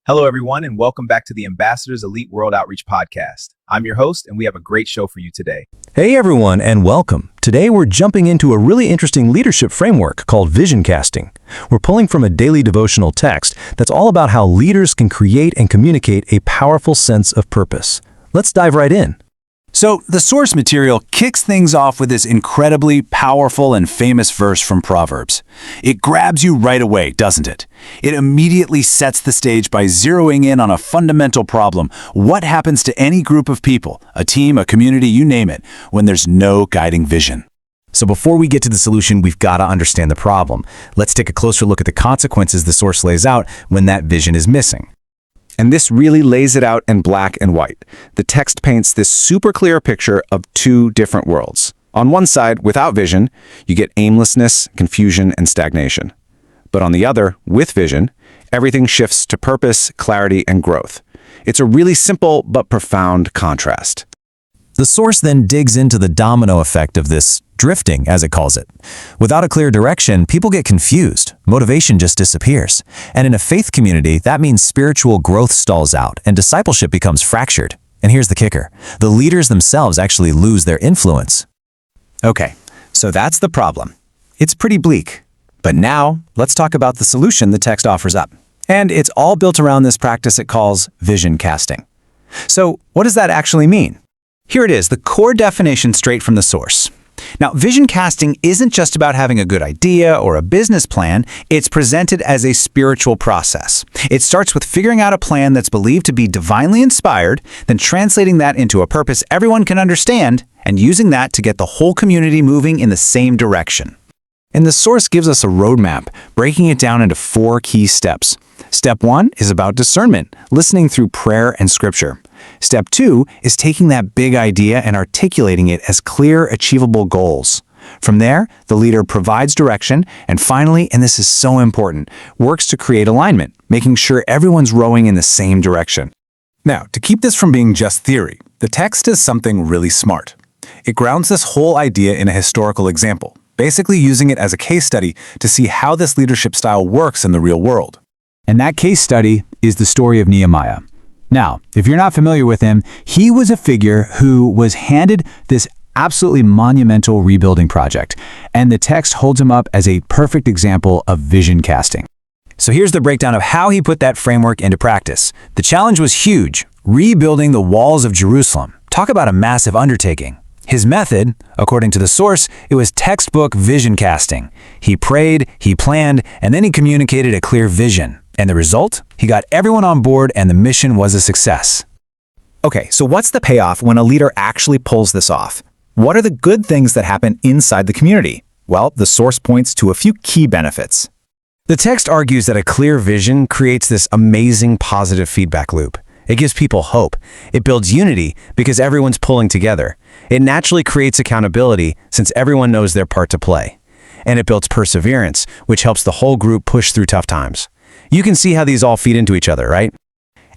Hello, everyone, and welcome back to the Ambassadors Elite World Outreach Podcast. I'm your host, and we have a great show for you today. Hey everyone, and welcome. Today we're jumping into a really interesting leadership framework called vision casting. We're pulling from a daily devotional text that's all about how leaders can create and communicate a powerful sense of purpose. Let's dive right in. So, the source material kicks things off with this incredibly powerful and famous verse from Proverbs. It grabs you right away, doesn't it? It immediately sets the stage by zeroing in on a fundamental problem. What happens to any group of people, a team, a community, you name it, when there's no guiding vision? So before we get to the solution, we've got to understand the problem. Let's take a closer look at the consequences the source lays out when that vision is missing. And this really lays it out in black and white. The text paints this super clear picture of two different worlds. On one side, without vision, you get aimlessness, confusion, and stagnation. But on the other, with vision, everything shifts to purpose, clarity, and growth. It's a really simple but profound contrast. The source then digs into the domino effect of this drifting, as it calls it. Without a clear direction, people get confused. Motivation just disappears. And in a faith community, that means spiritual growth stalls out and discipleship becomes fractured. And here's the kicker. The leaders themselves actually lose their influence. Okay, so that's the problem. It's pretty bleak. But now, let's talk about the solution the text offers up. And it's all built around this practice it calls vision casting. So, what does that actually mean? Here it is, the core definition straight from the source. Now, vision casting isn't just about having a good idea or a business plan, it's presented as a spiritual process. It starts with figuring out a plan that's believed to be divinely inspired, then translating that into a purpose everyone can understand, and using that to get the whole community moving in the same direction. And the source gives us a roadmap, breaking it down into 4 key steps. Step 1 is about discernment, listening through prayer and scripture. Step 2 is taking that big idea and articulating it as clear, achievable goals. From there, the leader provides direction, and finally, and this is so important, works to create alignment, making sure everyone's rowing in the same direction. Now, to keep this from being just theory, the text does something really smart. It grounds this whole idea in a historical example, basically using it as a case study to see how this leadership style works in the real world. And that case study is the story of Nehemiah. Now, if you're not familiar with him, he was a figure who was handed this absolutely monumental rebuilding project, and the text holds him up as a perfect example of vision casting. So here's the breakdown of how he put that framework into practice. The challenge was huge, rebuilding the walls of Jerusalem. Talk about a massive undertaking. His method, according to the source, it was textbook vision casting. He prayed, he planned, and then he communicated a clear vision. And the result? He got everyone on board and the mission was a success. Okay, so what's the payoff when a leader actually pulls this off? What are the good things that happen inside the community? Well, the source points to a few key benefits. The text argues that a clear vision creates this amazing positive feedback loop. It gives people hope. It builds unity because everyone's pulling together. It naturally creates accountability since everyone knows their part to play. And it builds perseverance, which helps the whole group push through tough times. You can see how these all feed into each other, right?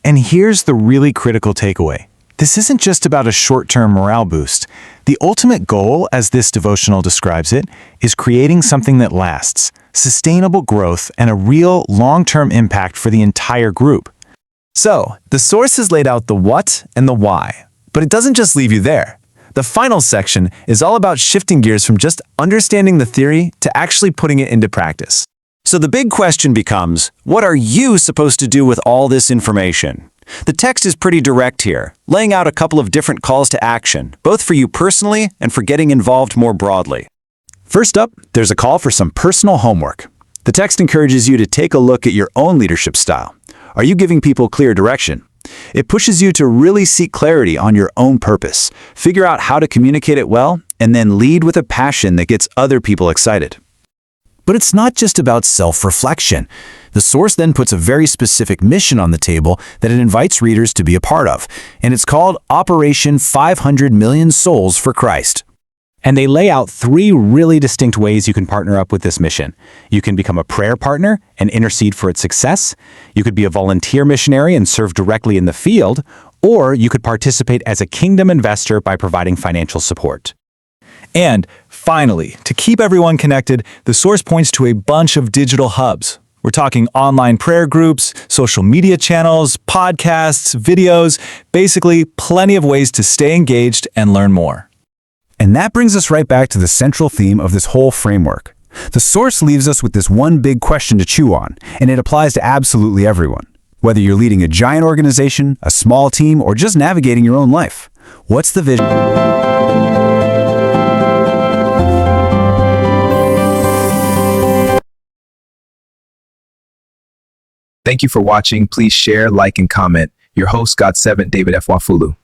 And here's the really critical takeaway. This isn't just about a short-term morale boost. The ultimate goal, as this devotional describes it, is creating something that lasts, sustainable growth, and a real long-term impact for the entire group. So, the source has laid out the what and the why, but it doesn't just leave you there. The final section is all about shifting gears from just understanding the theory to actually putting it into practice. So the big question becomes, what are you supposed to do with all this information? The text is pretty direct here, laying out a couple of different calls to action, both for you personally and for getting involved more broadly. First up, there's a call for some personal homework. The text encourages you to take a look at your own leadership style. Are you giving people clear direction? It pushes you to really seek clarity on your own purpose, figure out how to communicate it well, and then lead with a passion that gets other people excited. But it's not just about self-reflection. The source then puts a very specific mission on the table that it invites readers to be a part of, and it's called Operation 500 Million Souls for Christ. And they lay out 3 really distinct ways you can partner up with this mission. You can become a prayer partner and intercede for its success. You could be a volunteer missionary and serve directly in the field, or you could participate as a kingdom investor by providing financial support. And finally, to keep everyone connected, the source points to a bunch of digital hubs. We're talking online prayer groups, social media channels, podcasts, videos, basically plenty of ways to stay engaged and learn more. And that brings us right back to the central theme of this whole framework. The source leaves us with this one big question to chew on, and it applies to absolutely everyone. Whether you're leading a giant organization, a small team, or just navigating your own life, what's the vision? Thank you for watching. Please share, like, and comment. Your host, God7, David F. Wafulu.